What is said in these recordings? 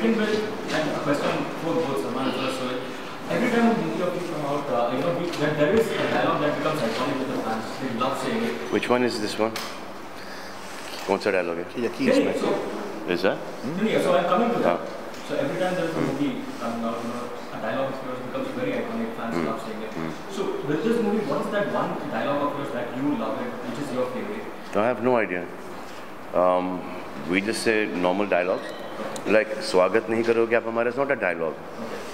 begin with a question for both Salman and Suraj. Every time a movie of you come out, there is a dialogue that becomes iconic with the fans. They love saying it. Which one is this one? कौन सा dialogue है? यकीन इसमें. Is that? So I'm coming to that. So every time there is a movie coming out, a dialogue of yours becomes very iconic. Fans love saying it. So with this movie, what is that one dialogue of yours that you love it, which is your favorite? I have no idea. We just say normal dialogues. Like स्वागत नहीं करोगे आप हमारा. It's not a dialogue.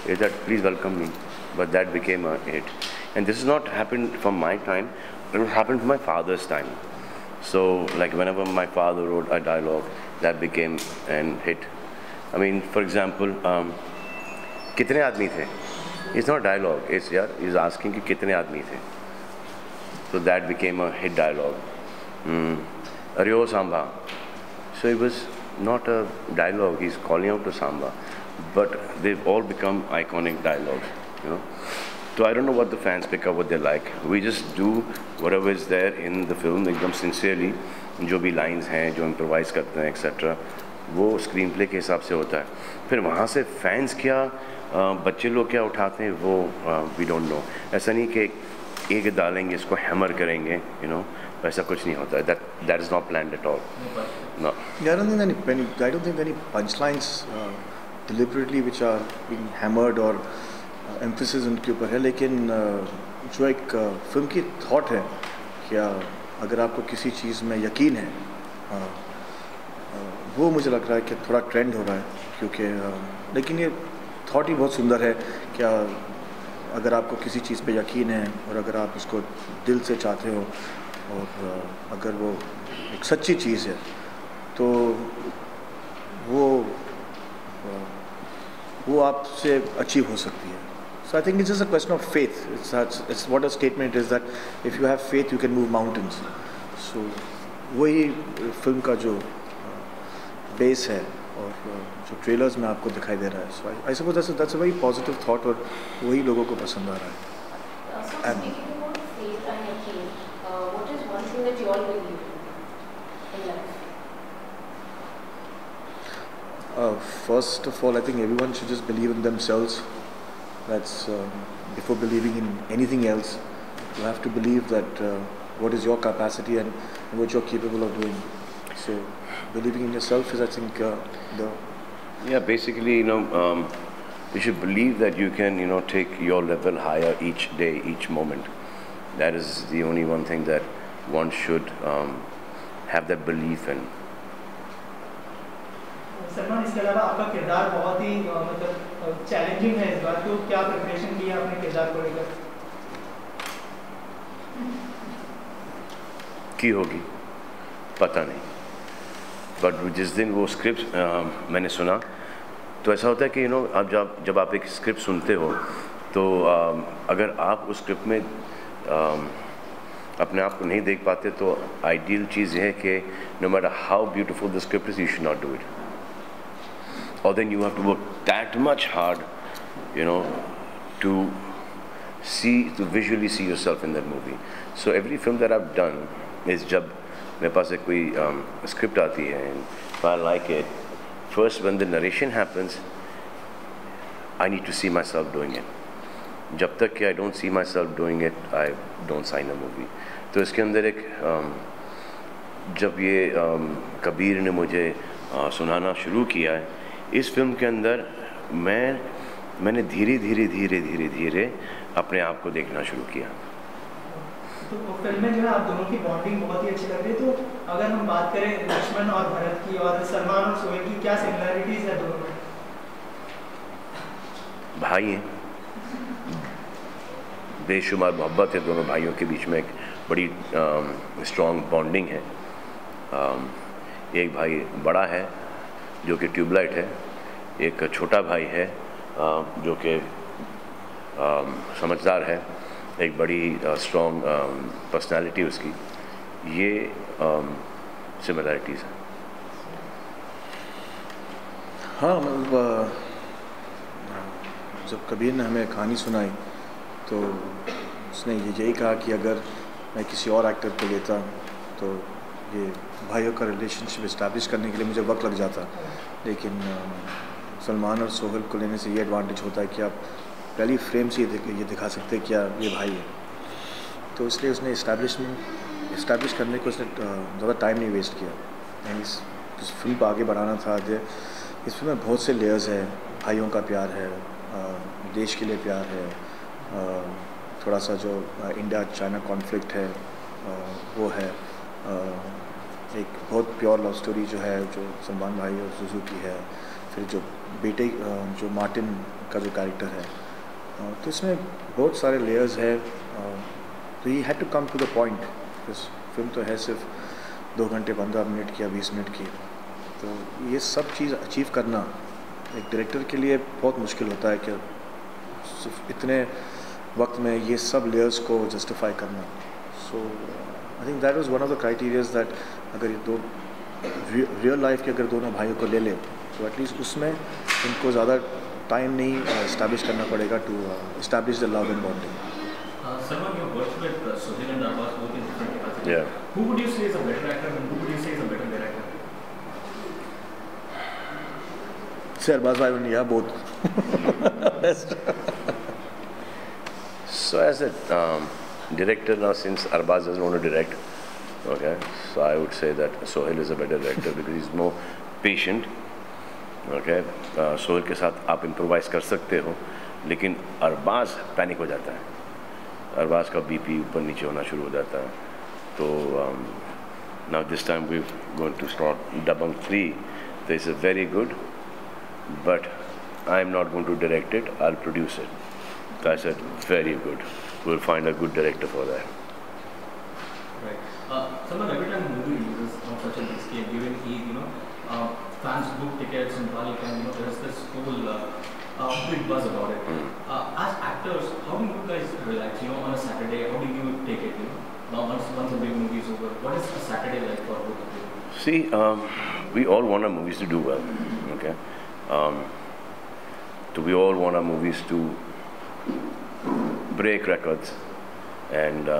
It's that please welcome me. But that became a hit. And this has not happened from my time. It happened from my father's time. So like whenever my father wrote a dialogue, that became an hit. I mean, for example, कितने आदमी थे? It's not dialogue. It's he's asking कि कितने आदमी थे. So that became a hit dialogue. Aryo Samba. So it was not a dialogue. He's calling out to Samba, but they've all become iconic dialogues. So I don't know what the fans pick up, what they like. We just do whatever is there in the film, एकदम sincerely. जो भी lines हैं, जो improvise करते हैं, etc. वो screen play के हिसाब से होता है. फिर वहाँ से फैंस क्या, बच्चे लोग क्या उठाते हैं, वो वी डोंट नो. ऐसा नहीं कि एक डालेंगे इसको हैमर करेंगे, वैसा कुछ नहीं होता है. That is not planned at all. No. Yeah, I don't think any punchlines deliberately which are being hammered or emphasis उनके ऊपर है. लेकिन जो एक फिल्म की थॉट है, क्या अगर आपको किसी चीज़ में यकीन है, वो मुझे लग रहा है कि थोड़ा ट्रेंड हो रहा है. क्योंकि लेकिन ये थॉट ही बहुत सुंदर है. क्या अगर आपको किसी चीज़ पे यकीन है और अगर आप उसको दिल से चाहते हो और अगर वो एक सच्ची चीज़ है, तो वो आपसे अचीव हो सकती है. So I think it's just a question of faith. It's what a statement is, that if you have faith, you can move mountains. So वही फिल्म का जो बेस है और जो ट्रेलर्स में आपको दिखाई दे रहा है. So I suppose that's a very positive thought और वही लोगों को पसंद आ रहा है. So speaking about faith and yaqeen, what is one thing that you all believe in life? First of all, I think everyone should just believe in themselves. That's before believing in anything else, you have to believe that what is your capacity and what you're capable of doing. So believing in yourself is, I think, basically, you should believe that you can, take your level higher each day, each moment. That is the only one thing that one should have that belief in. Salman, इसके अलावा आपका किरदार बहुत ही मतलब challenging है इस बार, तो क्या प्रिपरेशन की है आपने किरदार को लेकर? की होगी पता नहीं, बट जिस दिन वो स्क्रिप्ट मैंने सुना तो ऐसा होता है कि अब जब आप एक स्क्रिप्ट सुनते हो तो अगर आप उस स्क्रिप्ट में अपने आप को नहीं देख पाते तो आइडियल चीज़ है कि no matter how beautiful the script is, you should not do it. Or then you have to work that much hard, to visually see yourself in that movie. So every film that I've done is जब मेरे पास एक कोई script आती है, and if I like it, first when the narration happens, I need to see myself doing it. जब तक कि I don't see myself doing it, I don't sign a movie. तो इसके अंदर एक जब ये कबीर ने मुझे सुनाना शुरू किया है, इस फिल्म के अंदर मैंने धीरे धीरे अपने आप को देखना शुरू किया. तो फिल्म में जो है आप दोनों की बॉन्डिंग बहुत ही अच्छी लग रही है. तो अगर हम बात करें लक्ष्मण और भरत की और सलमान और सोहेल की, क्या सिमिलरिटीज है दोनों में? भाई हैं, बेशुमार मोहब्बत है दोनों भाइयों के बीच में, एक बड़ी स्ट्रॉन्ग बॉन्डिंग है. एक भाई बड़ा है जो कि ट्यूबलाइट है, एक छोटा भाई है जो कि समझदार है, एक बड़ी स्ट्रॉन्ग पर्सनालिटी उसकी. ये सिमिलरिटीज़ हैं. हाँ, मतलब जब कबीर ने हमें कहानी सुनाई तो उसने यही कहा कि अगर मैं किसी और एक्टर को लेता तो ये भाइयों का रिलेशनशिप इस्टेब्लिश करने के लिए मुझे वक्त लग जाता, लेकिन सलमान और सोहेल को लेने से ये एडवांटेज होता है कि आप पहली फ्रेम से ये दिखा सकते हैं कि ये भाई है, तो इसलिए उसने इस्टेब्लिश करने को उसने ज़्यादा टाइम नहीं वेस्ट किया। एंड इस फिल्म को आगे बढ़ाना था। इस फिल्म में बहुत से लेयर्स हैं, भाइयों का प्यार है, देश के लिए प्यार है, थोड़ा सा जो इंडिया चाइना कॉन्फ्लिक्ट है वो है, एक बहुत प्योर लव स्टोरी जो है जो सलमान भाई और सुजुकी है, फिर जो बेटे जो मार्टिन का जो कैरेक्टर है, तो इसमें बहुत सारे लेयर्स है। तो he had to come to the point. इस फिल्म तो है सिर्फ 2 घंटे 15 मिनट की या 20 मिनट की, तो ये सब चीज़ अचीव करना एक डायरेक्टर के लिए बहुत मुश्किल होता है कि सिर्फ इतने वक्त में ये सब लेयर्स को जस्टिफाई करना। So I think that was one of the criterias that अगर ये दो रियल लाइफ के अगर दोनों भाइयों को ले ले तो एटलीस्ट उसमें इनको ज़्यादा टाइम नहीं इस्टेब्लिश करना पड़ेगा to establish the love and bonding. Salman, you worked with Sohail and Arbaz both in different capacities. Yeah. Who would you say is a better actor and who would you say is a better director? Say Arbaz bhai only, yeah, both. Best. So as a director now, since Arbaz doesn't want to direct, okay, so I would say that Sohail is a better director because he's more patient. Okay, Sohail के साथ आप improvise कर सकते हो, लेकिन Arbaaz panic हो जाता है। अरबाज का बीपी ऊपर नीचे होना शुरू हो जाता है। तो now this time we're going to start Dabangg 3. This is very good, but I'm not going to direct it. I'll produce it. So I said, very good. We'll find a good director for that. Right. Salman, every time a movie releases on such a big scale, during Eid, fans book tickets in bulk, and there's this whole big buzz about it. As actors, how do you guys relax? On a Saturday, how do you take it? Now, once a big movie is over, what is a Saturday like for both of you? See, we all want our movies to do well. Okay. So we all want our movies to break records, and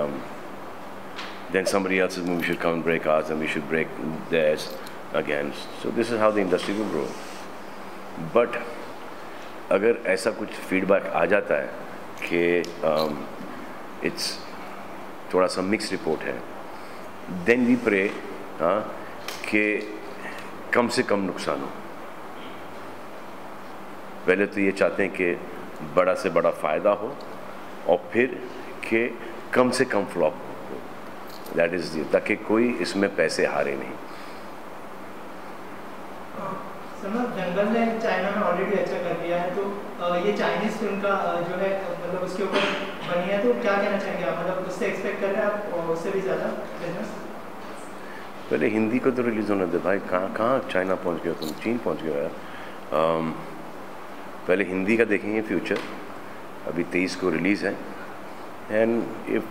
then somebody else's movie should come and break ours, and we should break theirs again. So this is how the industry will grow. But अगर ऐसा कुछ feedback आ जाता है कि it's थोड़ा सा mix report है, then we pray कि कम से कम नुकसान हो। पहले तो ये चाहते हैं कि बड़ा से बड़ा फ़ायदा हो और फिर कि कम से कम फ्लॉप हो, दैट इज़ ताकि कोई इसमें पैसे हारे नहीं। जंगल ने चाइना में ऑलरेडी अच्छा कर दिया है, तो ये चाइनीज फिल्म का जो है मतलब उसके ऊपर बनी है, तो क्या कहना चाहेंगे आप? मतलब उससे एक्सपेक्ट कर रहे हैं आप उससे भी ज़्यादा बिजनेस? पहले हिंदी को तो रिलीज़ होने दे भाई। कहाँ चाइना पहुँच गया तुम, चीन पहुँच गया यार। पहले हिंदी का देखेंगे फ्यूचर। अभी 23 को रिलीज़ है, and if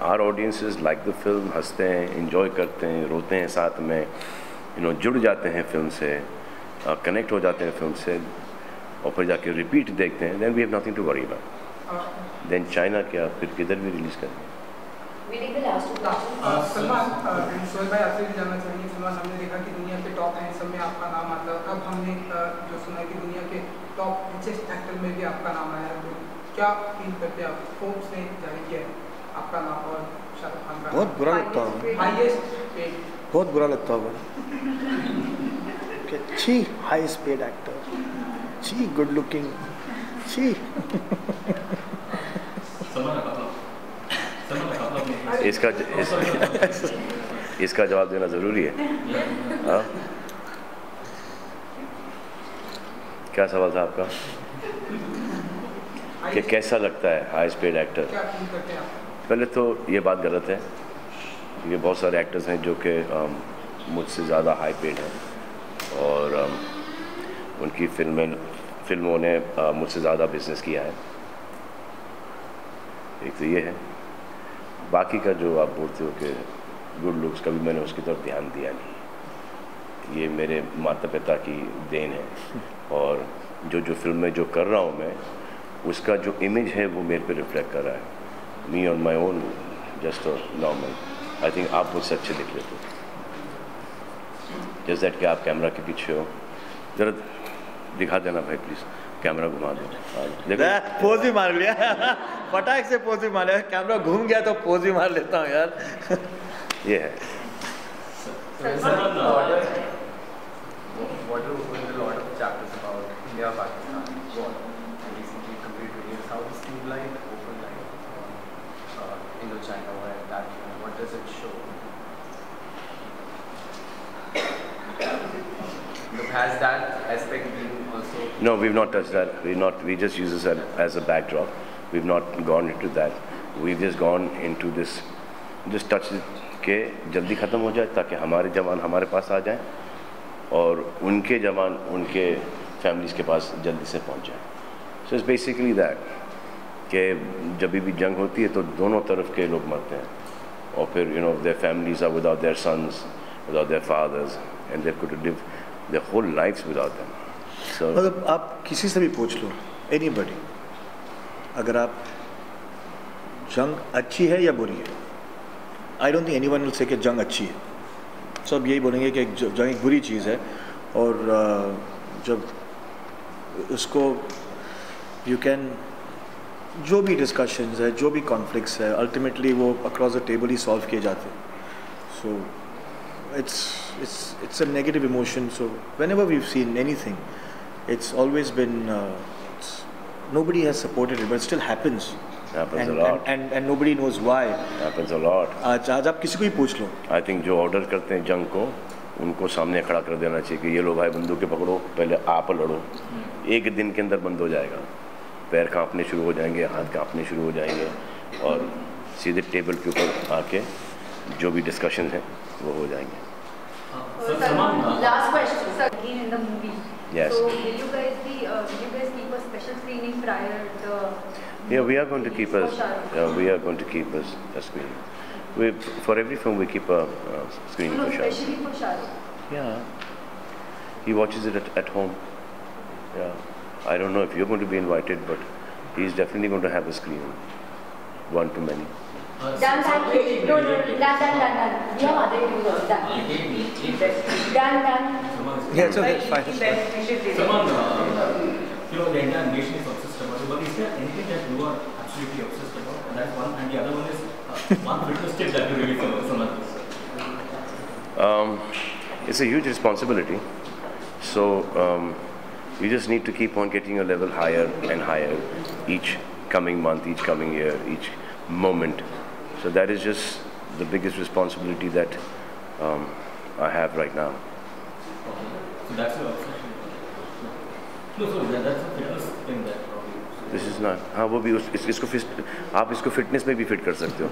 our audiences like the film, हंसते हैं, इंजॉय करते हैं, रोते हैं साथ में, जुड़ जाते हैं फिल्म से, कनेक्ट हो जाते हैं फिल्म से, और फिर जाके रिपीट देखते हैं, then we have nothing to worry about. Then China क्या, फिर किधर भी रिलीज़ करें। सलमान सोहेल भाई, आपसे भी जानना चाहेंगे। सलमान, हमने देखा कि दुनिया के टॉप हैंडसम में आपका नाम आता है, अब हमने जो सुना है कि दुनिया के टॉप रिचेस्ट एक्टर में भी आपका नाम आया है, तो क्या फील करते हैं आप? फोर्ब्स ने जारी किया है आपका नाम और शाहरुख खान का। बहुत बुरा लगता होगा, हाईएस्ट पेड, बहुत बुरा लगता होगा कि छी हाईएस्ट पेड एक्टर, छी गुड लुकिंग, छी। इसका जवाब देना ज़रूरी है। हाँ, क्या सवाल था आपका? कि कैसा लगता है हाईएस्ट पेड एक्टर? पहले तो ये बात गलत है, क्योंकि बहुत सारे एक्टर्स हैं जो कि मुझसे ज़्यादा हाई पेड हैं, और उनकी फिल्मों ने मुझसे ज़्यादा बिजनेस किया है। एक तो ये है। बाकी का जो आप बोलते हो कि गुड लुक्स, कभी मैंने उसकी तरफ ध्यान दिया नहीं। ये मेरे माता पिता की देन है, और जो फिल्म में जो कर रहा हूँ मैं, उसका जो इमेज है वो मेरे पे रिफ्लेक्ट कर रहा है। Me on my own just normal, I think आप मुझसे अच्छे दिख लेते हो। जैसे दैट कि आप कैमरा के पीछे हो, ज़रा दिखा देना भाई प्लीज़, कैमरा घुमा दो। देखो पोज भी मार लिया फटाक से पोज भी मार लिया, कैमरा घूम गया तो पोज भी मार लेता हूँ यार ये है। What are a lot of chapters about India, Pakistan, war, recently complete videos. How is streamlined, open line, Indo-China war, that what does it show? Has that aspect been also? No, we've not touched that. We just use this as a backdrop. We've not gone into that. We've just gone into this, just touch के जल्दी ख़त्म हो जाए ताकि हमारे जवान हमारे पास आ जाएं और उनके जवान उनके फैमिलीज़ के पास जल्दी से पहुंच जाएं। So it's basically that कि जब भी जंग होती है तो दोनों तरफ के लोग मरते हैं और फिर their families are without their sons, without their fathers, and they could live their whole lives without them. So मतलब आप किसी से भी पूछ लो, anybody, अगर आप जंग अच्छी है या बुरी है, I don't think anyone will say कि जंग अच्छी है। सब यही बोलेंगे कि जंग एक बुरी चीज़ है और जब उसको you can जो भी डिस्कशंस है, जो भी कॉन्फ्लिक्ट्स है, अल्टीमेटली वो across the table he solve किए जाते हैं। सो it's a negative emotion. So whenever we've seen anything, it's always been nobody has supported it, but it still happens. Happens a lot. And nobody knows why. Happens a lot. आज आप किसी को ही पूछ लो। I think जो order करते हैं जंग को, उनको सामने खड़ा कर देना चाहिए कि ये लो भाई बंदूकें पकड़ो, पहले आप लड़ो, एक दिन के अंदर बंद हो जाएगा। पैर कांपने शुरू हो जाएंगे, हाथ कांपने शुरू हो जाएंगे और सीधे टेबल के ऊपर आके जो भी डिस्कशन है वो हो जाएंगे। Last question, sir. Again in the movie. Yes. So will you guys keep a special screening prior the? Yeah, we are going to keep a screening. For every film we keep a screening for Shah Rukh. Especially for Shah Rukh. Yeah, he watches it at home. Yeah, I don't know if you're going to be invited, but he's definitely going to have a screening, one to many. Done, thank you. No, done. We have other users. Done. Yeah, so that's fine. Salman, the entire nation is obsessed about it, but is there anything that you are absolutely obsessed about? And that's one, and the other one is one fitness tip that you really follow, Salman. It's a huge responsibility, so you just need to keep on getting your level higher and higher each coming month, each coming year, each moment. So that is just the biggest responsibility that I have right now. So that's your obsession. No, so that's a fitness thing that probably. This is not. हाँ वो भी इसको आप इसको fitness में भी fit कर सकते हो.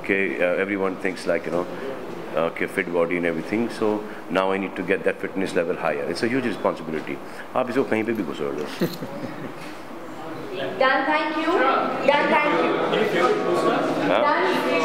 Okay, everyone thinks like okay, fit body and everything. So now I need to get that fitness level higher. It's a huge responsibility. आप इसको कहीं पे भी घुसो लो. Done, thank you. Done, thank you. Any favorite poster? Done.